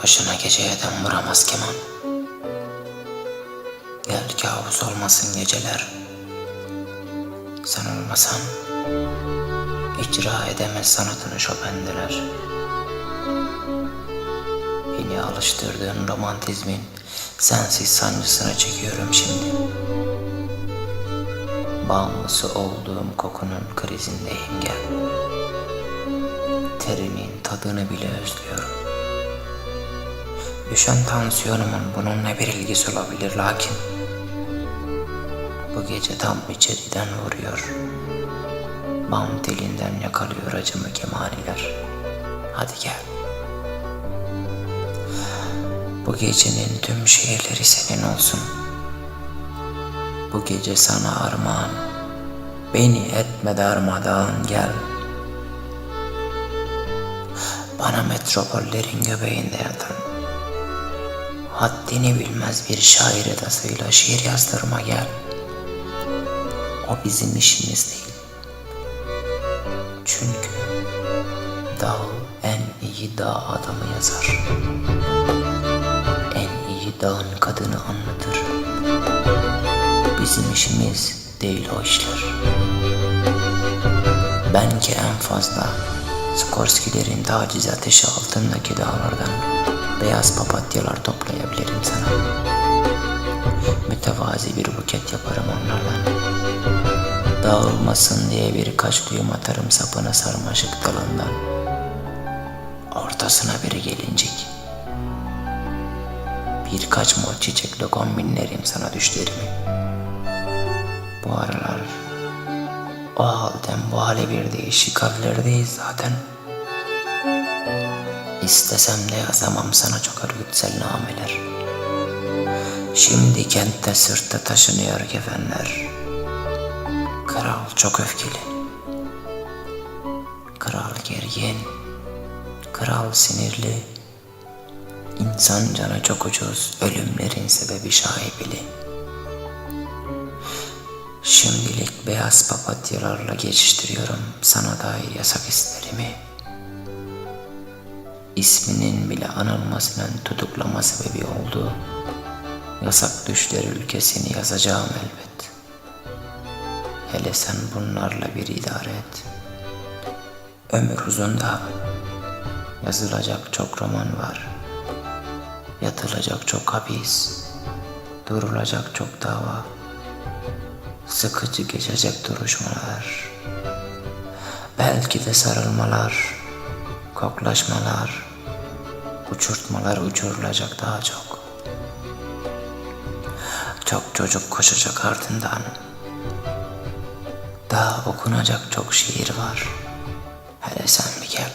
Başına geceyeden vuramaz keman. Gel kabus olmasın geceler. Sen olmasan icra edemez sanatını Chopin'deler. Beni alıştırdığın romantizmin sensiz sancısına çekiyorum şimdi. Bağımlısı olduğum kokunun krizindeyim gel. Terinin tadını bile özlüyorum. Düşen tansiyonumun bununla bir ilgisi olabilir lakin bu gece tam içeriden vuruyor. Bam telinden yakalıyor acımı kemaniler. Hadi gel. Bu gecenin tüm şiirleri senin olsun. Bu gece sana armağan. Beni etme darmadağın gel. Bana metropollerin göbeğinde yatan, haddini bilmez bir şair edasıyla şiir yazdırma gel. O bizim işimiz değil. Çünkü dağ en iyi dağ adamı yazar. En iyi dağın kadını anlatır. Bizim işimiz değil o işler. Ben ki en fazla Skorsky'lerin taciz ateşi altındaki dağlardan beyaz papatyalar toplayabilirim sana. Mütevazi bir buket yaparım onlardan. Dağılmasın diye birkaç düğüm atarım sapına sarmaşık dalından. Ortasına biri gelincik. Birkaç mor çiçekle kombinlerim sana düşlerimi. Bu aralar o halden bu hale bir değişik hallerdeyiz zaten. İstesem de yazamam sana çok örgütsel nameler. Şimdi kentte sırtta taşınıyor kefenler. Kral çok öfkeli. Kral gergin. Kral sinirli. İnsan canı çok ucuz, ölümlerin sebebi şaibeli. Şimdilik beyaz papatyalarla geçiştiriyorum sana dair yasak hislerimi. İsminin bile anılmasının tutuklama sebebi olduğu yasak düşler ülkesini yazacağım elbet. Hele sen bunlarla bir idare et. Ömür uzun da yazılacak çok roman var. Yatılacak çok hapis, durulacak çok dava. Sıkıcı geçecek duruşmalar, belki de sarılmalar, koklaşmalar, uçurtmalar uçurulacak daha çok. Çok çocuk koşacak ardından. Daha okunacak çok şiir var. Hele sen bir gel.